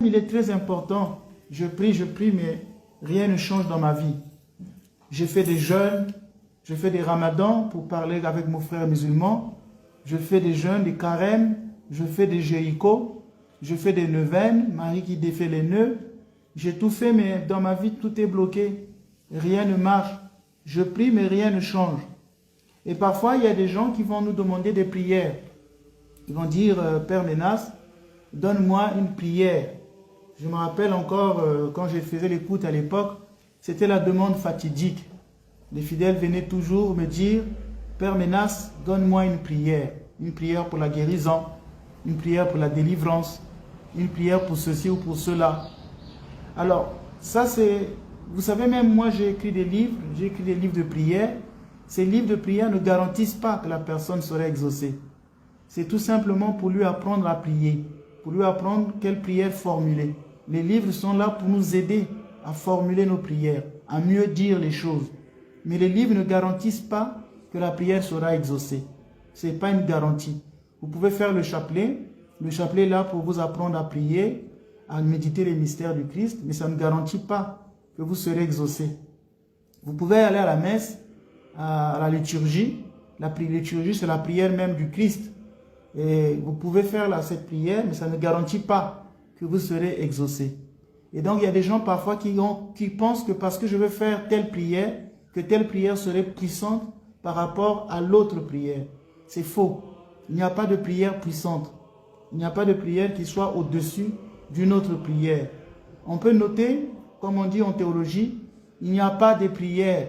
Il est très important. Je prie, mais rien ne change dans ma vie. J'ai fait des jeûnes, je fais des ramadans pour parler avec mon frère musulman. Je fais des jeûnes, des carêmes, je fais des Jéricho, je fais des neuvaines, Marie qui défait les nœuds. J'ai tout fait, mais dans ma vie, tout est bloqué. Rien ne marche. Je prie, mais rien ne change. Et parfois, il y a des gens qui vont nous demander des prières. Ils vont dire, Père Ménas, donne-moi une prière. Je me rappelle encore, quand je faisais l'écoute à l'époque, c'était la demande fatidique. Les fidèles venaient toujours me dire, Père Ménas, donne-moi une prière. Une prière pour la guérison, une prière pour la délivrance, une prière pour ceci ou pour cela. Alors, ça c'est... Vous savez, même moi j'ai écrit des livres de prière. Ces livres de prière ne garantissent pas que la personne serait exaucée. C'est tout simplement pour lui apprendre à prier, pour lui apprendre quelle prière formuler. Les livres sont là pour nous aider à formuler nos prières, à mieux dire les choses. Mais les livres ne garantissent pas que la prière sera exaucée. Ce n'est pas une garantie. Vous pouvez faire le chapelet. Le chapelet est là pour vous apprendre à prier, à méditer les mystères du Christ, mais ça ne garantit pas que vous serez exaucé. Vous pouvez aller à la messe, à la liturgie. La liturgie, c'est la prière même du Christ. Et vous pouvez faire cette prière, mais ça ne garantit pas que vous serez exaucé. Et donc, il y a des gens parfois qui pensent que parce que je veux faire telle prière, que telle prière serait puissante par rapport à l'autre prière. C'est faux. Il n'y a pas de prière puissante. Il n'y a pas de prière qui soit au-dessus d'une autre prière. On peut noter, comme on dit en théologie, il n'y a pas de prière,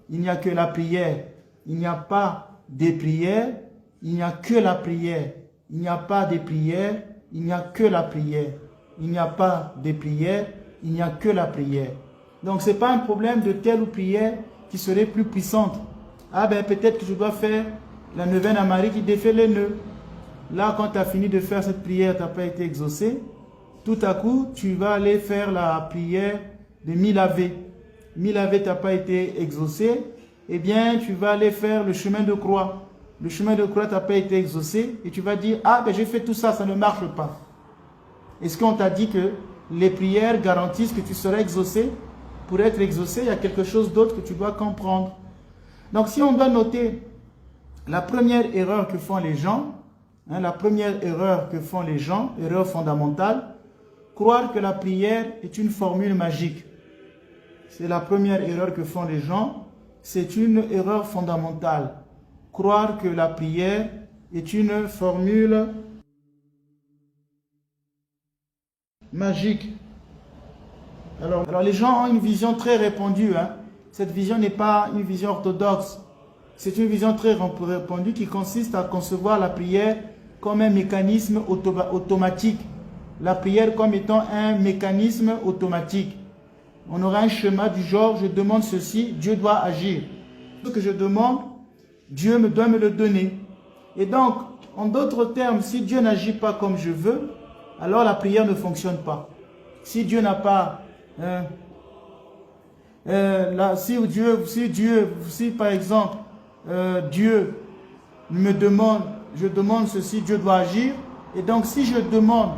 il n'y a que la prière. Il n'y a pas des prières, il n'y a que la prière. Il n'y a pas de prière, il n'y a que la prière. Il n'y a pas de prière, il n'y a que la prière. Donc, ce n'est pas un problème de telle prière qui serait plus puissante. Ah ben, peut-être que je dois faire la neuvaine à Marie qui défait les nœuds. Là, quand tu as fini de faire cette prière, tu n'as pas été exaucé. Tout à coup, tu vas aller faire la prière de 1000 Ave. 1000 Ave, tu n'as pas été exaucé. Eh bien, tu vas aller faire le chemin de croix. Le chemin de croix, tu n'as pas été exaucé. Et tu vas dire, ah ben j'ai fait tout ça, ça ne marche pas. Est-ce qu'on t'a dit que les prières garantissent que tu seras exaucé? Pour être exaucé, il y a quelque chose d'autre que tu dois comprendre. Donc, si on doit noter la première erreur que font les gens, la première erreur que font les gens, erreur fondamentale, croire que la prière est une formule magique. C'est la première erreur que font les gens. C'est une erreur fondamentale. Croire que la prière est une formule magique. Alors les gens ont une vision très répandue. Cette vision n'est pas une vision orthodoxe. C'est une vision très répandue qui consiste à concevoir la prière comme un mécanisme automatique. La prière comme étant un mécanisme automatique. On aura un schéma du genre, je demande ceci, Dieu doit agir. Ce que je demande, Dieu doit me le donner. Et donc, en d'autres termes, si Dieu n'agit pas comme je veux, alors la prière ne fonctionne pas. Si Dieu n'a pas... si par exemple, Dieu me demande, je demande ceci, Dieu doit agir. Et donc, si je demande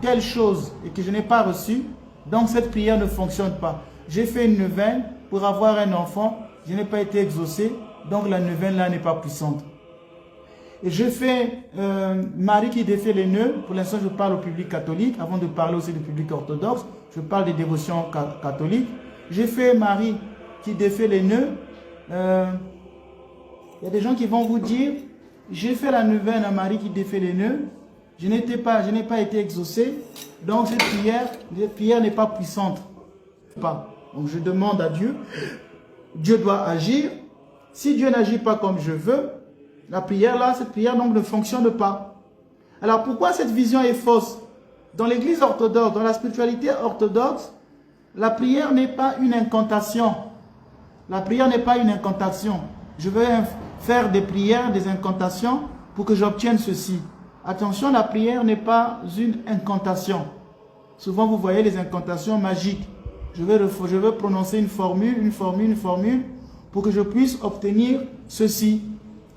telle chose et que je n'ai pas reçu, donc cette prière ne fonctionne pas. J'ai fait une neuvaine pour avoir un enfant, je n'ai pas été exaucé, donc la neuvaine là n'est pas puissante. Et je fais Marie qui défait les nœuds. Pour l'instant, je parle au public catholique. Avant de parler aussi du public orthodoxe, je parle des dévotions catholiques. J'ai fait Marie qui défait les nœuds. Il y a des gens qui vont vous dire, j'ai fait la neuvaine à Marie qui défait les nœuds. Je n'ai pas été exaucé. Donc cette prière n'est pas puissante. Donc je demande à Dieu. Dieu doit agir. Si Dieu n'agit pas comme je veux, cette prière donc ne fonctionne pas. Alors pourquoi cette vision est fausse? Dans l'église orthodoxe, dans la spiritualité orthodoxe, la prière n'est pas une incantation. La prière n'est pas une incantation. Je vais faire des prières, des incantations pour que j'obtienne ceci. Attention, la prière n'est pas une incantation. Souvent vous voyez les incantations magiques. Je vais prononcer une formule pour que je puisse obtenir ceci.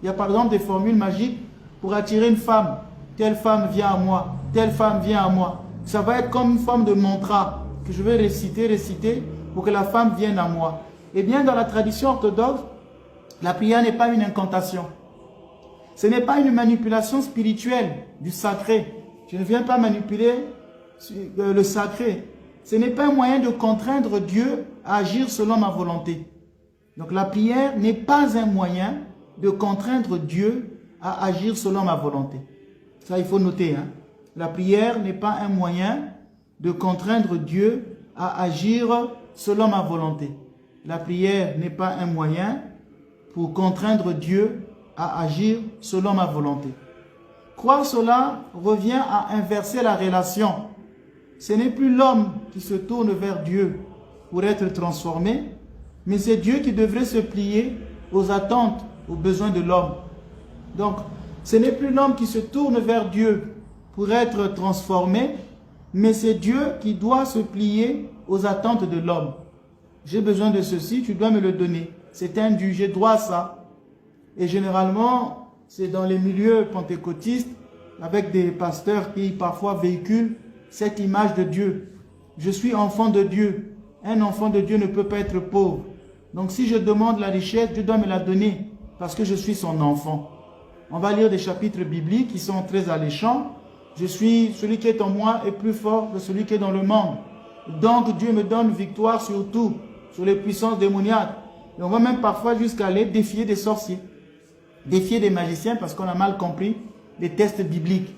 Il y a par exemple des formules magiques pour attirer une femme. Telle femme vient à moi, telle femme vient à moi. Ça va être comme une forme de mantra que je vais réciter pour que la femme vienne à moi. Eh bien, dans la tradition orthodoxe, la prière n'est pas une incantation. Ce n'est pas une manipulation spirituelle du sacré. Je ne viens pas manipuler le sacré. Ce n'est pas un moyen de contraindre Dieu à agir selon ma volonté. Donc la prière n'est pas un moyen de contraindre Dieu à agir selon ma volonté. Ça, il faut noter. Hein? La prière n'est pas un moyen de contraindre Dieu à agir selon ma volonté. La prière n'est pas un moyen pour contraindre Dieu à agir selon ma volonté. Croire cela revient à inverser la relation. Ce n'est plus l'homme qui se tourne vers Dieu pour être transformé, mais c'est Dieu qui devrait se plier aux attentes, aux besoins de l'homme. Donc, ce n'est plus l'homme qui se tourne vers Dieu pour être transformé, mais c'est Dieu qui doit se plier aux attentes de l'homme. J'ai besoin de ceci, tu dois me le donner. C'est indu, j'ai droit à ça. Et généralement, c'est dans les milieux pentecôtistes, avec des pasteurs qui parfois véhiculent cette image de Dieu. Je suis enfant de Dieu. Un enfant de Dieu ne peut pas être pauvre. Donc si je demande la richesse, Dieu doit me la donner parce que je suis son enfant. On va lire des chapitres bibliques qui sont très alléchants. Celui qui est en moi est plus fort que celui qui est dans le monde. Donc Dieu me donne victoire sur tout, sur les puissances démoniaques. Et on va même parfois jusqu'à aller défier des sorciers, défier des magiciens parce qu'on a mal compris les textes bibliques.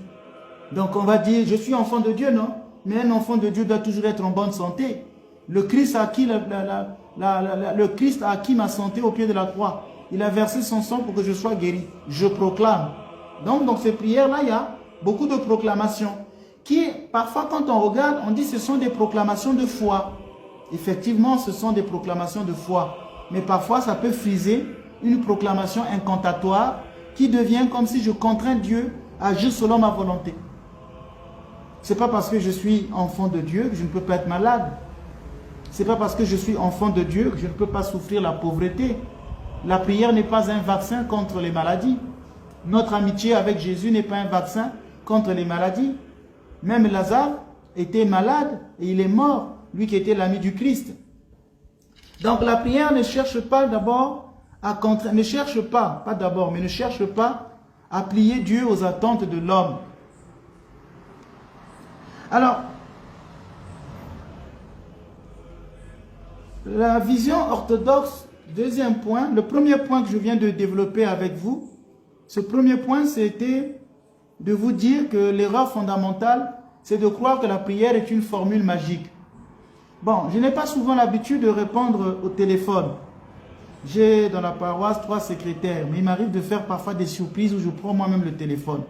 Donc on va dire, je suis enfant de Dieu, non? Mais un enfant de Dieu doit toujours être en bonne santé. Le Christ a acquis, le Christ a acquis ma santé au pied de la croix. Il a versé son sang pour que je sois guéri. Je proclame. Donc dans ces prières-là, il y a beaucoup de proclamations qui, parfois quand on regarde, on dit que ce sont des proclamations de foi. Effectivement, ce sont des proclamations de foi. Mais parfois, ça peut friser une proclamation incantatoire qui devient comme si je contrains Dieu à agir selon ma volonté. Ce n'est pas parce que je suis enfant de Dieu que je ne peux pas être malade. Ce n'est pas parce que je suis enfant de Dieu que je ne peux pas souffrir la pauvreté. La prière n'est pas un vaccin contre les maladies. Notre amitié avec Jésus n'est pas un vaccin contre les maladies. Même Lazare était malade et il est mort, lui qui était l'ami du Christ. Donc la prière ne cherche pas d'abord à contraindre, ne cherche pas à plier Dieu aux attentes de l'homme. Alors, la vision orthodoxe, deuxième point, le premier point que je viens de développer avec vous, ce premier point, c'était de vous dire que l'erreur fondamentale, c'est de croire que la prière est une formule magique. Bon, je n'ai pas souvent l'habitude de répondre au téléphone. J'ai dans la paroisse 3 secrétaires, mais il m'arrive de faire parfois des surprises où je prends moi-même le téléphone.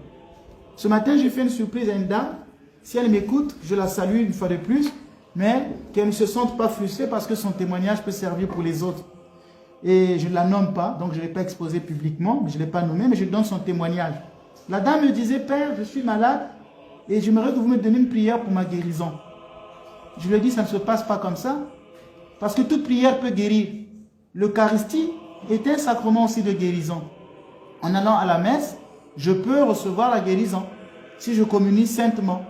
Ce matin, j'ai fait une surprise à une dame. Si elle m'écoute, je la salue une fois de plus, mais qu'elle ne se sente pas frustrée parce que son témoignage peut servir pour les autres. Et je ne la nomme pas, donc je ne l'ai pas exposée publiquement, je ne l'ai pas nommée, mais je donne son témoignage. La dame me disait, Père, je suis malade et j'aimerais que vous me donniez une prière pour ma guérison. Je lui ai dit, ça ne se passe pas comme ça, parce que toute prière peut guérir. L'Eucharistie est un sacrement aussi de guérison. En allant à la messe, je peux recevoir la guérison si je communie saintement.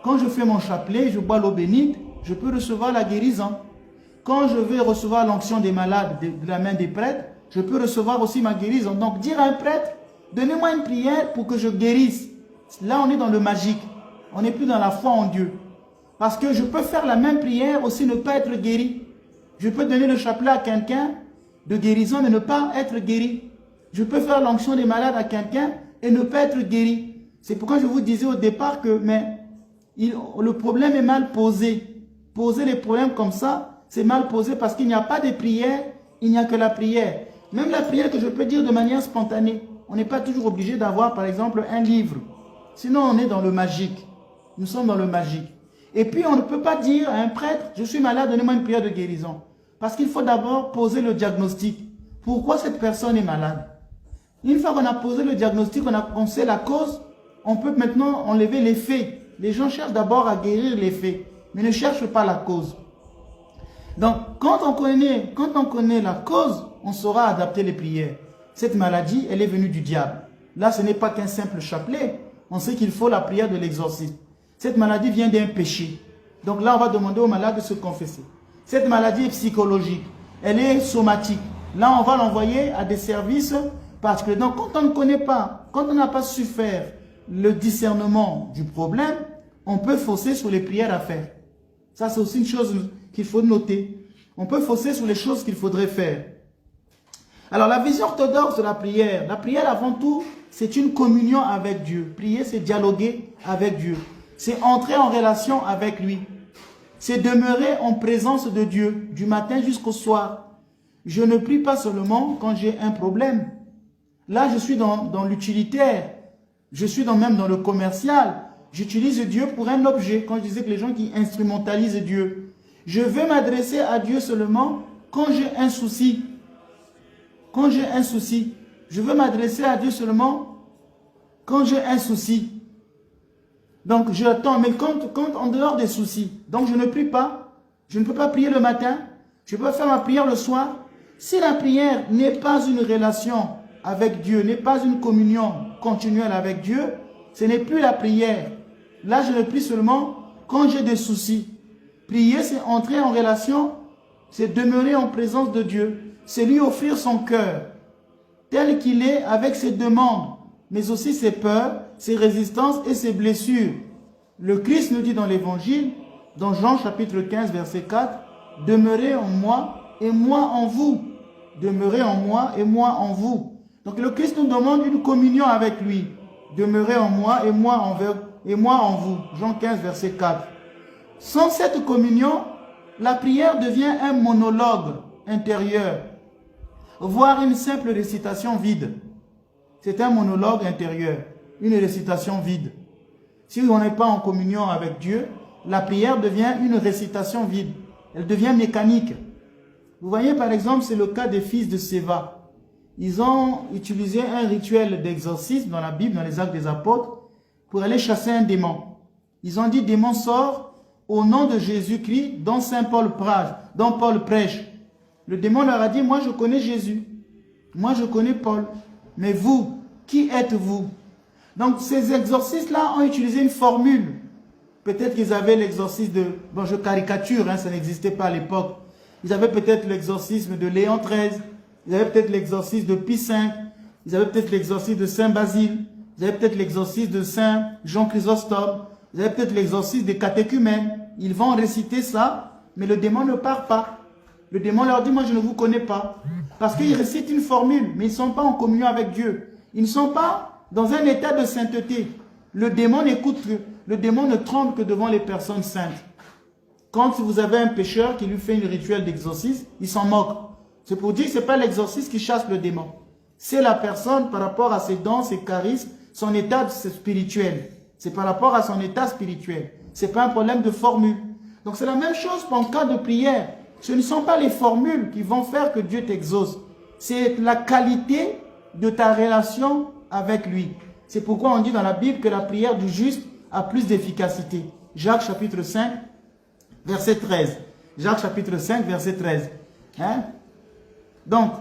Quand je fais mon chapelet, je bois l'eau bénite, je peux recevoir la guérison. Quand je vais recevoir l'onction des malades de la main des prêtres, je peux recevoir aussi ma guérison. Donc dire à un prêtre, donnez-moi une prière pour que je guérisse. Là, on est dans le magique. On n'est plus dans la foi en Dieu. Parce que je peux faire la même prière aussi ne pas être guéri. Je peux donner le chapelet à quelqu'un de guérison mais ne pas être guéri. Je peux faire l'onction des malades à quelqu'un et ne pas être guéri. C'est pourquoi je vous disais au départ que le problème est mal posé. Poser les problèmes comme ça, c'est mal posé parce qu'il n'y a pas de prière, il n'y a que la prière. Même la prière que je peux dire de manière spontanée. On n'est pas toujours obligé d'avoir par exemple un livre. Sinon on est dans le magique. Nous sommes dans le magique. Et puis on ne peut pas dire à un prêtre, je suis malade, donnez-moi une prière de guérison. Parce qu'il faut d'abord poser le diagnostic. Pourquoi cette personne est malade? Une fois qu'on a posé le diagnostic, on sait la cause, on peut maintenant enlever les faits. Les gens cherchent d'abord à guérir les faits, mais ne cherchent pas la cause. Donc, quand on connaît la cause, on saura adapter les prières. Cette maladie, elle est venue du diable. Là, ce n'est pas qu'un simple chapelet. On sait qu'il faut la prière de l'exorcisme. Cette maladie vient d'un péché. Donc là, on va demander au malade de se confesser. Cette maladie est psychologique. Elle est somatique. Là, on va l'envoyer à des services particuliers. Donc, quand on ne connaît pas, quand on n'a pas su faire le discernement du problème, on peut fausser sur les prières à faire. Ça, c'est aussi une chose qu'il faut noter. On peut fausser sur les choses qu'il faudrait faire. Alors, la vision orthodoxe de la prière avant tout, c'est une communion avec Dieu. Prier, c'est dialoguer avec Dieu. C'est entrer en relation avec lui. C'est demeurer en présence de Dieu, du matin jusqu'au soir. Je ne prie pas seulement quand j'ai un problème. Là, je suis dans l'utilitaire. Je suis même dans le commercial. J'utilise Dieu pour un objet. Quand je disais que les gens qui instrumentalisent Dieu. Je veux m'adresser à Dieu seulement quand j'ai un souci. Quand j'ai un souci. Je veux m'adresser à Dieu seulement quand j'ai un souci. Donc, j'attends. Mais quand en dehors des soucis, donc je ne prie pas. Je ne peux pas prier le matin. Je peux faire ma prière le soir. Si la prière n'est pas une relation avec Dieu, n'est pas une communion continuelle avec Dieu, ce n'est plus la prière. Là, je ne prie seulement quand j'ai des soucis. Prier, c'est entrer en relation, c'est demeurer en présence de Dieu. C'est lui offrir son cœur, tel qu'il est, avec ses demandes, mais aussi ses peurs, ses résistances et ses blessures. Le Christ nous dit dans l'Évangile, dans Jean chapitre 15, verset 4, « Demeurez en moi et moi en vous. » Demeurez en moi et moi en vous. Donc le Christ nous demande une communion avec lui. Demeurez en moi et moi en vous. Jean 15, verset 4. Sans cette communion, la prière devient un monologue intérieur, voire une simple récitation vide. C'est un monologue intérieur, une récitation vide. Si on n'est pas en communion avec Dieu, la prière devient une récitation vide. Elle devient mécanique. Vous voyez par exemple, c'est le cas des fils de Séva. Ils ont utilisé un rituel d'exorcisme dans la Bible, dans les Actes des Apôtres, pour aller chasser un démon. Ils ont dit, démon sort au nom de Jésus-Christ, dont Saint Paul prêche. Le démon leur a dit, moi je connais Jésus, moi je connais Paul, mais vous, qui êtes-vous? Donc ces exorcistes-là ont utilisé une formule. Peut-être qu'ils avaient l'exorcisme de... Bon, je caricature, ça n'existait pas à l'époque. Ils avaient peut-être l'exorcisme de Léon XIII, ils avaient peut-être l'exorcisme de Pie V, ils avaient peut-être l'exorcisme de Saint Basile, ils avaient peut-être l'exorcisme de Saint Jean Chrysostome, ils avaient peut-être l'exorcisme des catéchumènes. Ils vont réciter ça, mais le démon ne part pas. Le démon leur dit, moi je ne vous connais pas. Parce qu'ils récitent une formule, mais ils ne sont pas en communion avec Dieu. Ils ne sont pas dans un état de sainteté. Le démon ne tremble que devant les personnes saintes. Quand vous avez un pécheur qui lui fait une rituel d'exorcisme, il s'en moque. C'est pour dire que ce n'est pas l'exorcisme qui chasse le démon. C'est la personne par rapport à ses dons, ses charismes, son état spirituel. C'est par rapport à son état spirituel. Ce n'est pas un problème de formule. Donc c'est la même chose en cas de prière. Ce ne sont pas les formules qui vont faire que Dieu t'exauce. C'est la qualité de ta relation avec lui. C'est pourquoi on dit dans la Bible que la prière du juste a plus d'efficacité. Jacques chapitre 5, verset 13. Jacques chapitre 5, verset 13. Hein? Donc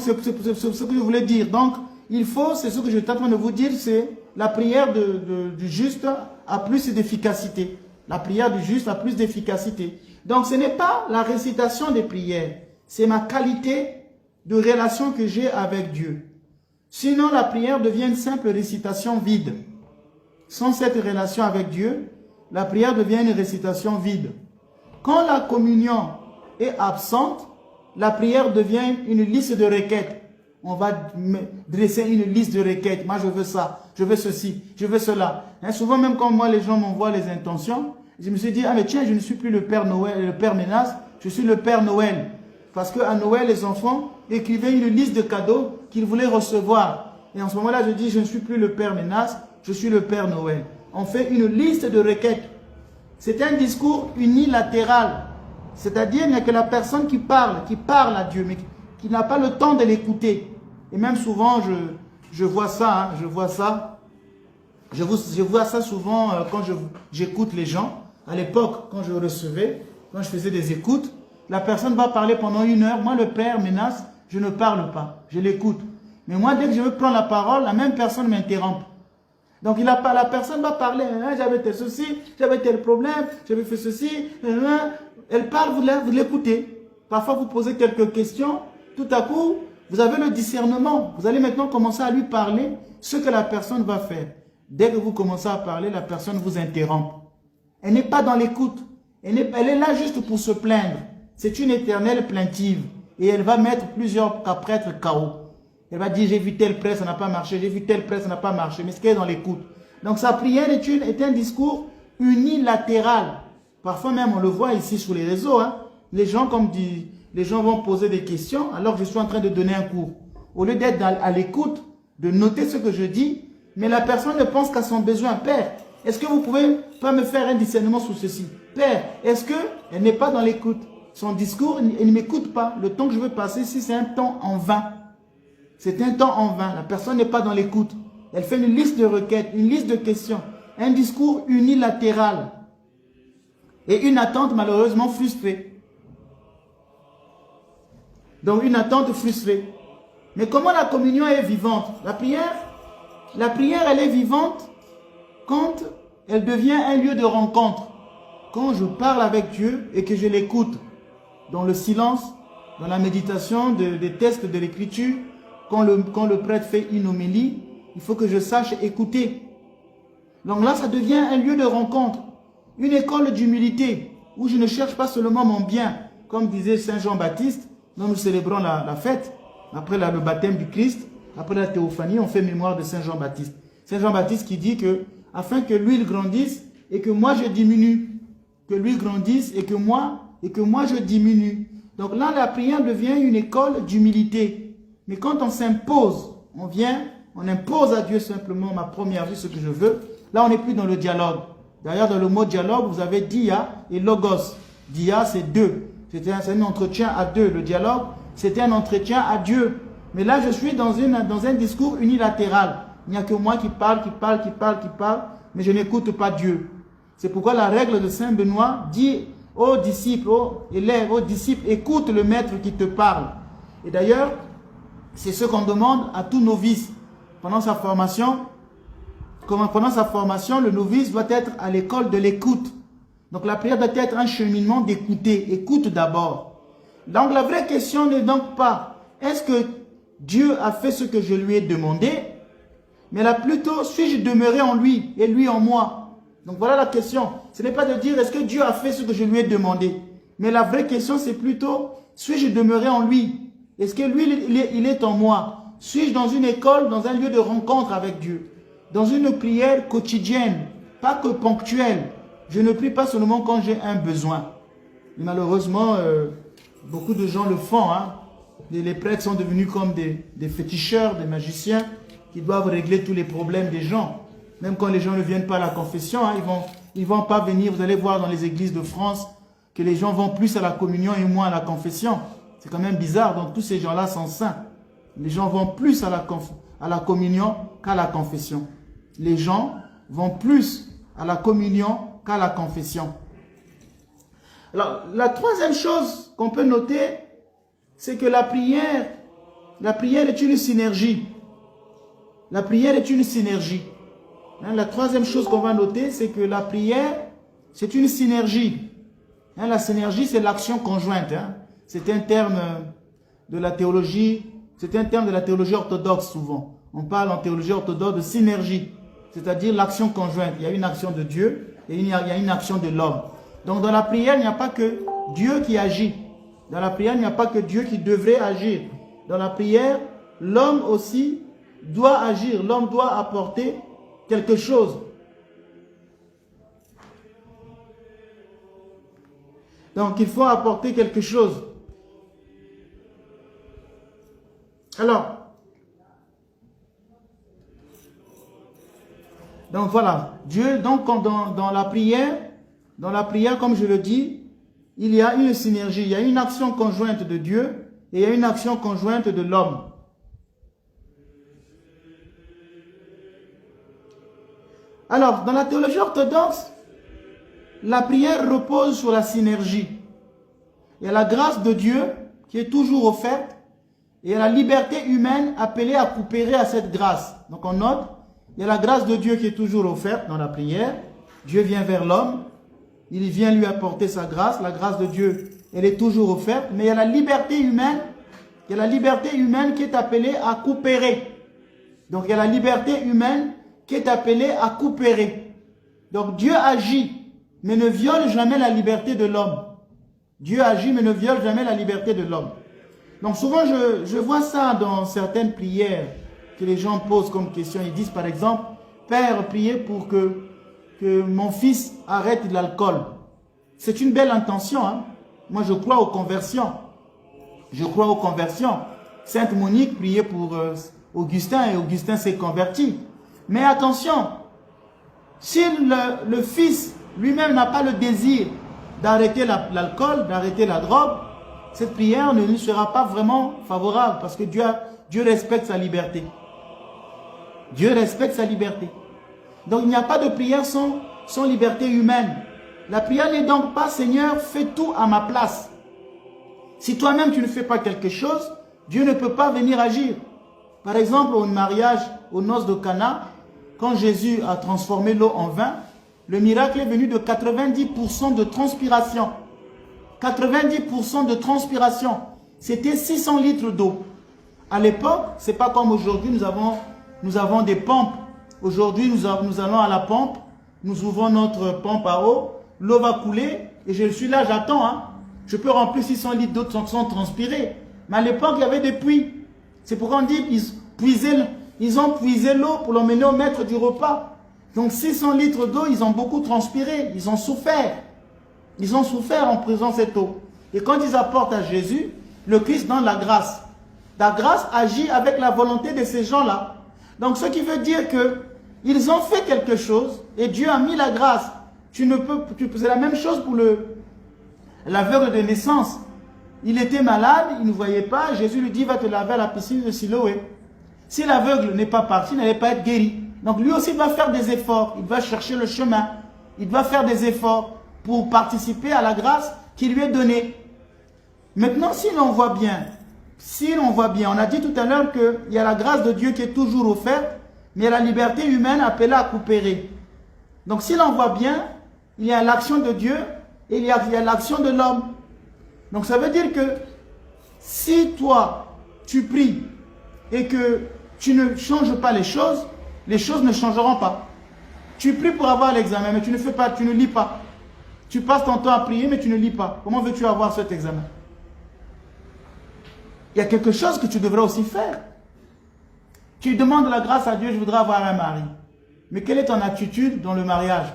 c'est ce que je voulais dire. Donc, il faut, c'est ce que je suis en train de vous dire, c'est la prière du juste a plus d'efficacité. La prière du juste a plus d'efficacité. Donc, ce n'est pas la récitation des prières, c'est ma qualité de relation que j'ai avec Dieu. Sinon, la prière devient une simple récitation vide. Sans cette relation avec Dieu, la prière devient une récitation vide. Quand la communion est absente, la prière devient une liste de requêtes. On va dresser une liste de requêtes. Moi, je veux ça, je veux ceci, je veux cela. Souvent, même quand moi, les gens m'envoient les intentions, je me suis dit, ah mais tiens, je ne suis plus le Père Noël, le Père Ménas, je suis le Père Noël. Parce qu'à Noël, les enfants écrivaient une liste de cadeaux qu'ils voulaient recevoir. Et en ce moment-là, je dis, je ne suis plus le Père Ménas, je suis le Père Noël. On fait une liste de requêtes. C'est un discours unilatéral. C'est-à-dire, il n'y a que la personne qui parle à Dieu, mais qui n'a pas le temps de l'écouter. Et même souvent, je vois ça, je vois ça. Je vois ça souvent quand j'écoute les gens. À l'époque, quand je recevais, quand je faisais des écoutes, la personne va parler pendant 1 heure. Moi, le Père Ménas, je ne parle pas, je l'écoute. Mais moi, dès que je veux prendre la parole, la même personne m'interrompt. Donc la personne va parler, hein, j'avais tel ceci, j'avais tel problème, j'avais fait ceci. Elle parle, vous l'écoutez. Parfois vous posez quelques questions, tout à coup, vous avez le discernement. Vous allez maintenant commencer à lui parler ce que la personne va faire. Dès que vous commencez à parler, la personne vous interrompt. Elle n'est pas dans l'écoute. Elle est là juste pour se plaindre. C'est une éternelle plaintive. Et elle va mettre plusieurs prêtres KO. Elle va dire, j'ai vu telle presse, ça n'a pas marché. J'ai vu telle presse, ça n'a pas marché. Mais ce qu'elle est dans l'écoute. Donc sa prière est un discours unilatéral. Parfois même, on le voit ici sur les réseaux. Hein. Les gens vont poser des questions alors que je suis en train de donner un cours. Au lieu d'être à l'écoute, de noter ce que je dis, mais la personne ne pense qu'à son besoin. Père, est-ce que vous pouvez pas me faire un discernement sur ceci? Père, est-ce qu'elle n'est pas dans l'écoute? Son discours, elle ne m'écoute pas. Le temps que je veux passer ici, c'est un temps en vain. C'est un temps en vain. La personne n'est pas dans l'écoute. Elle fait une liste de requêtes, une liste de questions. Un discours unilatéral. Et une attente malheureusement frustrée. Donc une attente frustrée. Mais comment la communion est vivante? La prière, elle est vivante quand elle devient un lieu de rencontre. Quand je parle avec Dieu et que je l'écoute. Dans le silence, dans la méditation, des textes de l'écriture, quand le prêtre fait une homélie, il faut que je sache écouter. Donc là, ça devient un lieu de rencontre. Une école d'humilité, où je ne cherche pas seulement mon bien, comme disait Saint Jean-Baptiste, dont nous célébrons la fête, après le baptême du Christ, après la théophanie, on fait mémoire de Saint Jean-Baptiste. Saint Jean-Baptiste qui dit que, afin que l'huile grandisse et que moi je diminue, que l'huile grandisse et que moi je diminue. Donc là, la prière devient une école d'humilité. Mais quand on s'impose, on impose à Dieu simplement ma première vie, ce que je veux. Là, on n'est plus dans le dialogue. D'ailleurs, dans le mot dialogue, vous avez dia et logos. Dia, c'est deux. C'est un entretien à deux. Le dialogue, c'était un entretien à Dieu. Mais là, je suis dans un discours unilatéral. Il n'y a que moi qui parle, mais je n'écoute pas Dieu. C'est pourquoi la règle de Saint Benoît dit aux disciples, aux élèves, aux disciples, écoute le maître qui te parle. Et d'ailleurs, c'est ce qu'on demande à tout novice. Pendant sa formation, le novice doit être à l'école de l'écoute. Donc la prière doit être un cheminement d'écouter. Écoute d'abord. Donc la vraie question n'est donc pas, est-ce que Dieu a fait ce que je lui ai demandé? Mais là plutôt, suis-je demeuré en lui et lui en moi? Donc voilà la question. Ce n'est pas de dire, est-ce que Dieu a fait ce que je lui ai demandé? Mais la vraie question, c'est plutôt, suis-je demeuré en lui? Est-ce que lui, il est en moi? Suis-je dans une école, dans un lieu de rencontre avec Dieu? Dans une prière quotidienne, pas que ponctuelle. Je ne prie pas seulement quand j'ai un besoin. Et malheureusement, beaucoup de gens le font. Hein. Les prêtres sont devenus comme des féticheurs, des magiciens qui doivent régler tous les problèmes des gens. Même quand les gens ne viennent pas à la confession, hein, ils vont pas venir. Vous allez voir dans les églises de France que les gens vont plus à la communion et moins à la confession. C'est quand même bizarre. Donc tous ces gens-là sont saints. Les gens vont plus à la communion qu'à la confession. Les gens vont plus à la communion qu'à la confession. Alors, la troisième chose qu'on peut noter, c'est que la prière est une synergie. La prière est une synergie. Hein, la troisième chose qu'on va noter, c'est que la prière, c'est une synergie. Hein, la synergie, c'est l'action conjointe. Hein. C'est un terme de la théologie, orthodoxe souvent. On parle en théologie orthodoxe de synergie, c'est-à-dire l'action conjointe. Il y a une action de Dieu et il y a une action de l'homme. Donc dans la prière, il n'y a pas que Dieu qui agit. Dans la prière, il n'y a pas que Dieu qui devrait agir. Dans la prière, l'homme aussi doit agir. L'homme doit apporter quelque chose. Donc il faut apporter quelque chose. Alors, donc voilà, Dieu, donc dans la prière, comme je le dis, il y a une synergie, il y a une action conjointe de Dieu et il y a une action conjointe de l'homme. Alors, dans la théologie orthodoxe, la prière repose sur la synergie. Il y a la grâce de Dieu qui est toujours offerte et il y a la liberté humaine appelée à coopérer à cette grâce. Donc on note, Il y a la grâce de Dieu qui est toujours offerte dans la prière. Dieu vient vers l'homme. Il vient lui apporter sa grâce. La grâce de Dieu, elle est toujours offerte. Mais il y a la liberté humaine. Il y a la liberté humaine qui est appelée à coopérer. Donc il y a la liberté humaine qui est appelée à coopérer. Donc Dieu agit, mais ne viole jamais la liberté de l'homme. Dieu agit, mais ne viole jamais la liberté de l'homme. Donc souvent, je vois ça dans certaines prières que les gens posent comme question. Ils disent par exemple, Père, priez pour que mon fils arrête de l'alcool. C'est une belle intention. Hein? Moi, je crois aux conversions. Je crois aux conversions. Sainte Monique priait pour Augustin et Augustin s'est converti. Mais attention, si le fils lui-même n'a pas le désir d'arrêter l'alcool, d'arrêter la drogue, cette prière ne lui sera pas vraiment favorable parce que Dieu respecte sa liberté. Dieu respecte sa liberté. Donc il n'y a pas de prière sans liberté humaine. La prière n'est donc pas Seigneur, fais tout à ma place. Si toi-même tu ne fais pas quelque chose, Dieu ne peut pas venir agir. Par exemple, au mariage, aux noces de Cana, quand Jésus a transformé l'eau en vin, le miracle est venu de 90% de transpiration. 90% de transpiration. C'était 600 litres d'eau. À l'époque, ce n'est pas comme aujourd'hui, nous avons des pompes. Aujourd'hui, nous allons à la pompe, nous ouvrons notre pompe à eau, l'eau va couler et je suis là, j'attends. Hein. Je peux remplir 600 litres d'eau sans transpirer. Mais à l'époque, il y avait des puits. C'est pourquoi on dit ils ont puisé l'eau pour l'emmener au maître du repas. Donc 600 litres d'eau, ils ont beaucoup transpiré, ils ont souffert. Ils ont souffert en prenant cette eau. Et quand ils apportent à Jésus, le Christ donne la grâce. La grâce agit avec la volonté de ces gens-là. Donc ce qui veut dire que ils ont fait quelque chose et Dieu a mis la grâce. C'est la même chose pour l'aveugle de naissance. Il était malade, il ne voyait pas. Jésus lui dit, va te laver à la piscine de Siloé. Si l'aveugle n'est pas parti, il n'allait pas être guéri. Donc lui aussi doit faire des efforts. Il va chercher le chemin. Il doit faire des efforts pour participer à la grâce qui lui est donnée. Maintenant, si l'on voit bien, on a dit tout à l'heure qu'il y a la grâce de Dieu qui est toujours offerte, mais il y a la liberté humaine appelée à coopérer. Donc si l'on voit bien, il y a l'action de Dieu et il y a l'action de l'homme. Donc ça veut dire que si toi, tu pries et que tu ne changes pas les choses ne changeront pas. Tu pries pour avoir l'examen, mais tu ne fais pas, tu ne lis pas. Tu passes ton temps à prier, mais tu ne lis pas. Comment veux-tu avoir cet examen? Il y a quelque chose que tu devrais aussi faire. Tu demandes la grâce à Dieu, je voudrais avoir un mari. Mais quelle est ton attitude dans le mariage?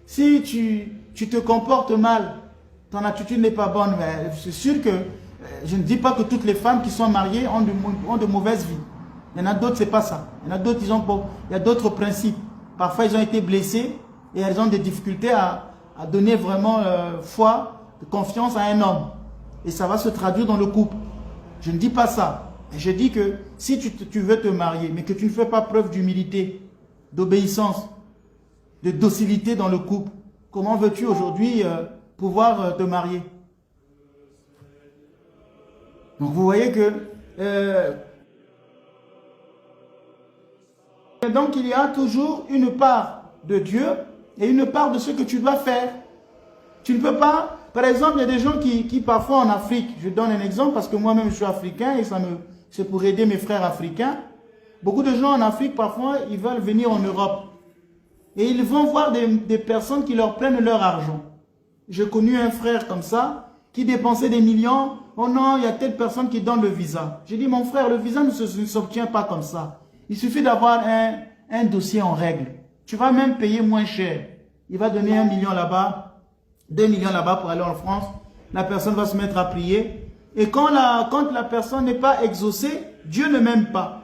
Si tu te comportes mal, ton attitude n'est pas bonne, mais c'est sûr que je ne dis pas que toutes les femmes qui sont mariées ont de mauvaises vies. Il y en a d'autres, c'est pas ça. Il y en a d'autres, il y a d'autres principes. Parfois, ils ont été blessés et elles ont des difficultés à donner vraiment foi, confiance à un homme. Et ça va se traduire dans le couple. Je ne dis pas ça. Je dis que si tu veux te marier, mais que tu ne fais pas preuve d'humilité, d'obéissance, de docilité dans le couple, comment veux-tu aujourd'hui pouvoir te marier? Donc vous voyez que donc il y a toujours une part de Dieu et une part de ce que tu dois faire. Tu ne peux pas, par exemple, il y a des gens qui parfois en Afrique, je donne un exemple parce que moi-même je suis africain et c'est pour aider mes frères africains. Beaucoup de gens en Afrique, parfois, ils veulent venir en Europe. Et ils vont voir des personnes qui leur prennent leur argent. J'ai connu un frère comme ça, qui dépensait des millions. Oh non, il y a telle personne qui donne le visa. J'ai dit, mon frère, le visa ne s'obtient pas comme ça. Il suffit d'avoir un dossier en règle. Tu vas même payer moins cher. Il va donner 1 million là-bas, 2 millions là-bas pour aller en France. La personne va se mettre à prier. Et quand la personne n'est pas exaucée, Dieu ne m'aime pas.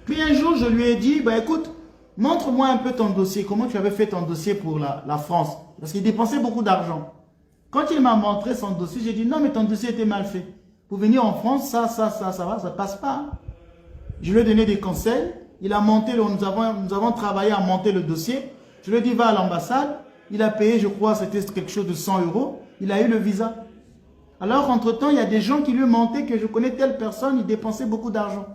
Puis un jour, je lui ai dit, bah écoute, montre-moi un peu ton dossier. Comment tu avais fait ton dossier pour la France? Parce qu'il dépensait beaucoup d'argent. Quand il m'a montré son dossier, j'ai dit, non, mais ton dossier était mal fait. Pour venir en France, ça va, ça passe pas. Je lui ai donné des conseils. Il a monté, nous avons travaillé à monter le dossier. Je lui ai dit, va à l'ambassade. Il a payé, je crois, c'était quelque chose de 100 €. Il a eu le visa. Alors, entre-temps, il y a des gens qui lui ont monté que je connais telle personne, il dépensait beaucoup d'argent.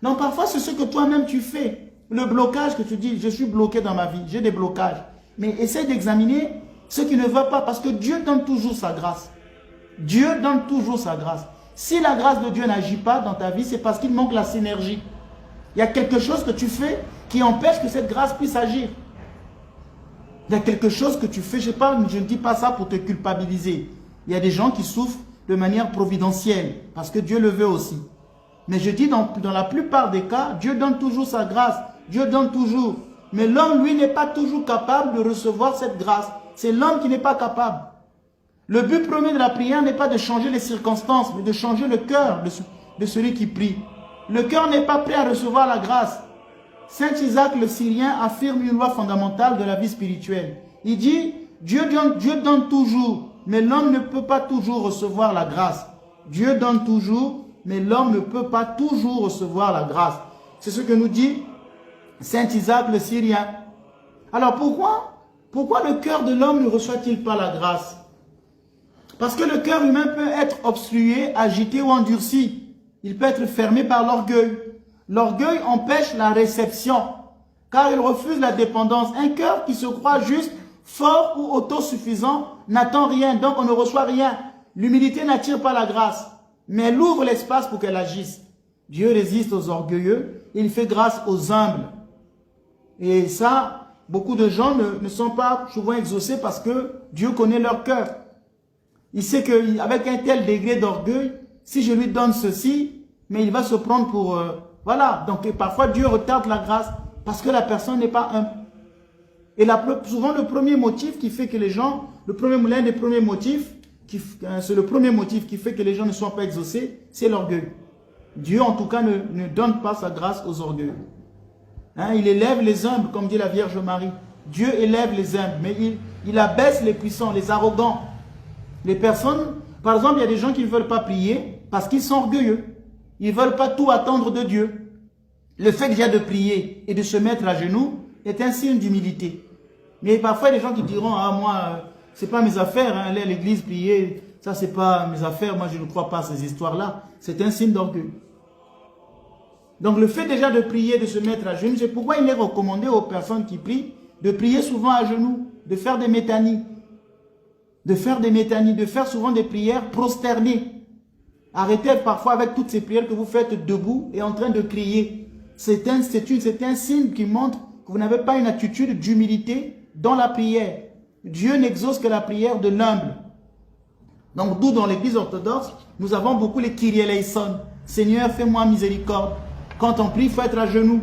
Donc, parfois, c'est ce que toi-même tu fais. Le blocage que tu dis, je suis bloqué dans ma vie, j'ai des blocages. Mais essaie d'examiner ce qui ne va pas parce que Dieu donne toujours sa grâce. Dieu donne toujours sa grâce. Si la grâce de Dieu n'agit pas dans ta vie, c'est parce qu'il manque la synergie. Il y a quelque chose que tu fais qui empêche que cette grâce puisse agir. Il y a quelque chose que tu fais, je ne dis pas ça pour te culpabiliser. Il y a des gens qui souffrent de manière providentielle, parce que Dieu le veut aussi. Mais je dis dans la plupart des cas, Dieu donne toujours sa grâce. Dieu donne toujours. Mais l'homme, lui, n'est pas toujours capable de recevoir cette grâce. C'est l'homme qui n'est pas capable. Le but premier de la prière n'est pas de changer les circonstances, mais de changer le cœur de celui qui prie. Le cœur n'est pas prêt à recevoir la grâce. Saint Isaac le Syrien affirme une loi fondamentale de la vie spirituelle. Il dit, Dieu donne toujours, mais l'homme ne peut pas toujours recevoir la grâce. Dieu donne toujours, mais l'homme ne peut pas toujours recevoir la grâce. C'est ce que nous dit Saint Isaac le Syrien. Alors pourquoi le cœur de l'homme ne reçoit-il pas la grâce? Parce que le cœur humain peut être obstrué, agité ou endurci. Il peut être fermé par l'orgueil. L'orgueil empêche la réception, car il refuse la dépendance. Un cœur qui se croit juste, fort ou autosuffisant n'attend rien, donc on ne reçoit rien. L'humilité n'attire pas la grâce, mais elle ouvre l'espace pour qu'elle agisse. Dieu résiste aux orgueilleux, il fait grâce aux humbles. Et ça, beaucoup de gens ne sont pas souvent exaucés parce que Dieu connaît leur cœur. Il sait qu'avec un tel degré d'orgueil, si je lui donne ceci, mais il va se prendre pour... voilà, donc parfois Dieu retarde la grâce parce que la personne n'est pas humble. Et souvent le premier motif qui fait que les gens, l'un des premiers motifs, c'est le premier motif qui fait que les gens ne sont pas exaucés, c'est l'orgueil. Dieu en tout cas ne donne pas sa grâce aux orgueilleux. Hein, il élève les humbles, comme dit la Vierge Marie. Dieu élève les humbles, mais il abaisse les puissants, les arrogants. Les personnes, par exemple, il y a des gens qui ne veulent pas prier parce qu'ils sont orgueilleux. Ils ne veulent pas tout attendre de Dieu. Le fait déjà de prier et de se mettre à genoux est un signe d'humilité. Mais parfois, il y a des gens qui diront, ah moi, c'est pas mes affaires, hein, aller à l'église prier, ça c'est pas mes affaires, moi je ne crois pas à ces histoires-là. C'est un signe d'orgueil. Donc le fait déjà de prier, de se mettre à genoux, c'est pourquoi il est recommandé aux personnes qui prient de prier souvent à genoux, de faire des métanies, de faire souvent des prières prosternées. Arrêtez parfois avec toutes ces prières que vous faites debout et en train de crier. C'est un signe qui montre que vous n'avez pas une attitude d'humilité dans la prière. Dieu n'exauce que la prière de l'humble. Donc d'où dans l'église orthodoxe, nous avons beaucoup les Kyrie eleison. Seigneur, fais-moi miséricorde. Quand on prie, il faut être à genoux.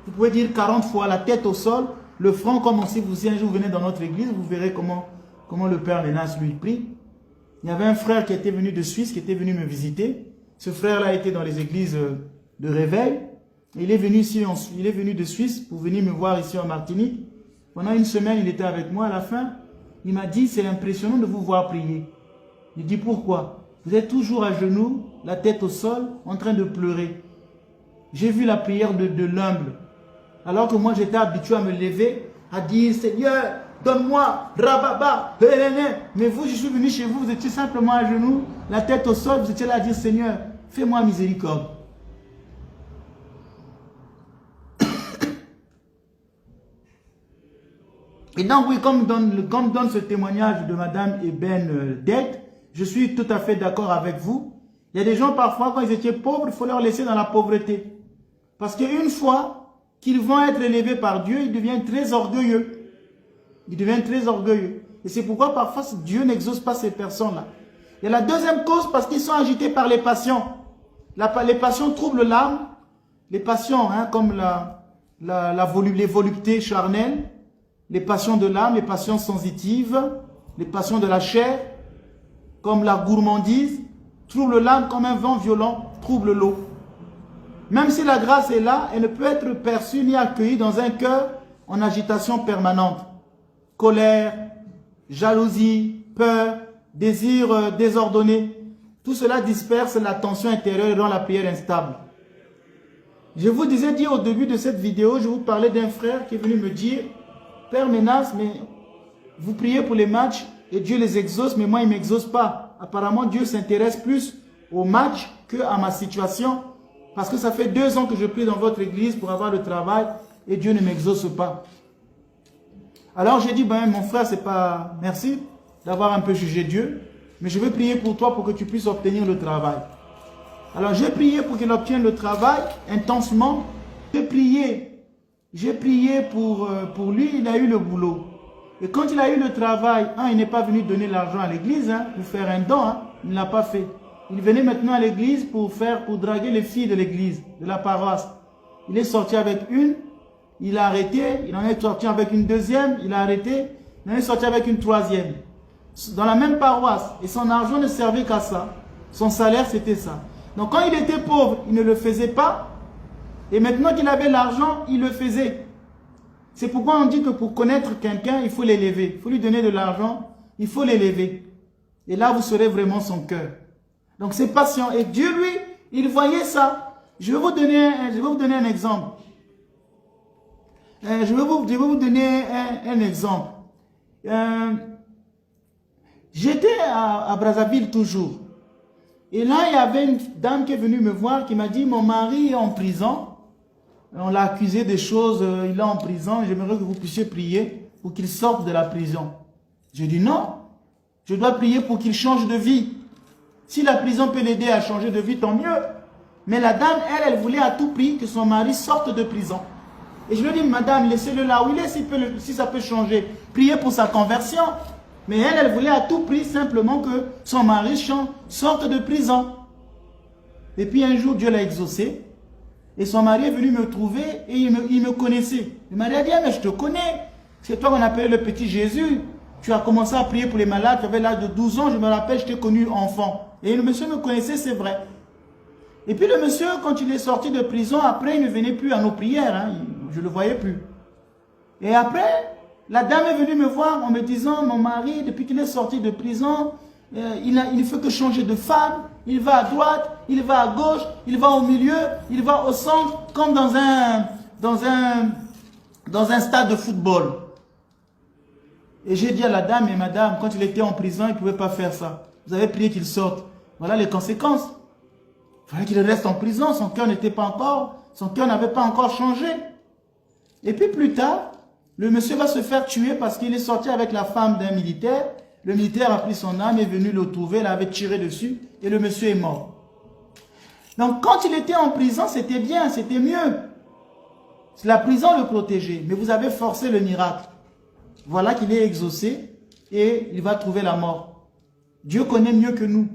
Vous pouvez dire 40 fois la tête au sol, le front comme si un jour vous venez dans notre église, vous verrez comment le Père Ménas lui prie. Il y avait un frère qui était venu de Suisse, qui était venu me visiter. Ce frère-là était dans les églises de réveil. Il est venu de Suisse pour venir me voir ici en Martinique. Pendant une semaine, il était avec moi. À la fin, il m'a dit, c'est impressionnant de vous voir prier. Je dis, pourquoi? Vous êtes toujours à genoux, la tête au sol, en train de pleurer. J'ai vu la prière de l'humble. Alors que moi, j'étais habitué à me lever, à dire, Seigneur, donne-moi, rababa, mais vous, je suis venu chez vous, vous étiez simplement à genoux, la tête au sol, vous étiez là à dire, Seigneur, fais-moi miséricorde. Et donc, oui, comme donne ce témoignage de Madame Eben Det, je suis tout à fait d'accord avec vous. Il y a des gens, parfois, quand ils étaient pauvres, il faut leur laisser dans la pauvreté. Parce qu'une fois qu'ils vont être élevés par Dieu, ils deviennent très orgueilleux. Ils deviennent très orgueilleux. Et c'est pourquoi, parfois, Dieu n'exauce pas ces personnes-là. Il y a la deuxième cause, parce qu'ils sont agités par les passions. Les passions troublent l'âme. Les passions, hein, comme les voluptés charnelles, les passions de l'âme, les passions sensitives, les passions de la chair, comme la gourmandise, trouble l'âme comme un vent violent trouble l'eau. Même si la grâce est là, elle ne peut être perçue ni accueillie dans un cœur en agitation permanente. Colère, jalousie, peur, désir désordonné, tout cela disperse la tension intérieure et rend la prière instable. Je vous disais au début de cette vidéo, je vous parlais d'un frère qui est venu me dire, Père Ménas, mais vous priez pour les matchs et Dieu les exauce, mais moi il ne m'exauce pas. Apparemment Dieu s'intéresse plus aux matchs qu'à ma situation. Parce que ça fait 2 ans que je prie dans votre église pour avoir le travail. et Dieu ne m'exauce pas. Alors j'ai dit, ben, mon frère, c'est pas... Merci d'avoir un peu jugé Dieu, mais je veux prier pour toi pour que tu puisses obtenir le travail. Alors j'ai prié pour qu'il obtienne le travail intensement. J'ai prié pour lui, il a eu le boulot. Et quand il a eu le travail, il n'est pas venu donner l'argent à l'église, pour faire un don, il ne l'a pas fait. Il venait maintenant à l'église pour draguer les filles de l'église, de la paroisse. Il est sorti avec une, il a arrêté, il en est sorti avec une deuxième, il a arrêté, il en est sorti avec une troisième. Dans la même paroisse. Et son argent ne servait qu'à ça. Son salaire, c'était ça. Donc quand il était pauvre, il ne le faisait pas. Et maintenant qu'il avait l'argent, il le faisait. C'est pourquoi on dit que pour connaître quelqu'un, il faut l'élever. Il faut lui donner de l'argent, il faut l'élever. Et là, vous saurez vraiment son cœur. Donc c'est patient. Et Dieu, lui, il voyait ça. Je vais vous donner un exemple. Je vais vous donner un exemple. J'étais à Brazzaville toujours. Et là, il y avait une dame qui est venue me voir qui m'a dit, mon mari est en prison. On l'a accusé des choses, il est en prison. J'aimerais que vous puissiez prier pour qu'il sorte de la prison. Je dis non. Je dois prier pour qu'il change de vie. Si la prison peut l'aider à changer de vie, tant mieux. Mais la dame, elle voulait à tout prix que son mari sorte de prison. Et je lui ai dit, madame, laissez-le là où il est, si ça peut changer. Priez pour sa conversion. Mais elle voulait à tout prix simplement que son mari sorte de prison. Et puis un jour, Dieu l'a exaucé. Et son mari est venu me trouver et il me connaissait. Le mari a dit, mais je te connais. C'est toi qu'on appelait le petit Jésus. Tu as commencé à prier pour les malades. Tu avais l'âge de 12 ans, je me rappelle, je t'ai connu enfant. Et le monsieur me connaissait, c'est vrai. Et puis le monsieur, quand il est sorti de prison, après, il ne venait plus à nos prières. Je ne le voyais plus. Et après, la dame est venue me voir en me disant, mon mari, depuis qu'il est sorti de prison, il ne fait que changer de femme. Il va à droite, il va à gauche, il va au milieu, il va au centre, comme dans un stade de football. Et j'ai dit à la dame, mais madame, quand il était en prison, il ne pouvait pas faire ça. Vous avez prié qu'il sorte. Voilà les conséquences. Il fallait qu'il reste en prison, son cœur n'avait pas encore changé. Et puis plus tard, le monsieur va se faire tuer parce qu'il est sorti avec la femme d'un militaire. Le militaire a pris son âme, est venu le trouver, l'avait tiré dessus et le monsieur est mort. Donc quand il était en prison, c'était bien, c'était mieux. La prison le protégeait, mais vous avez forcé le miracle. Voilà qu'il est exaucé et il va trouver la mort. Dieu connaît mieux que nous.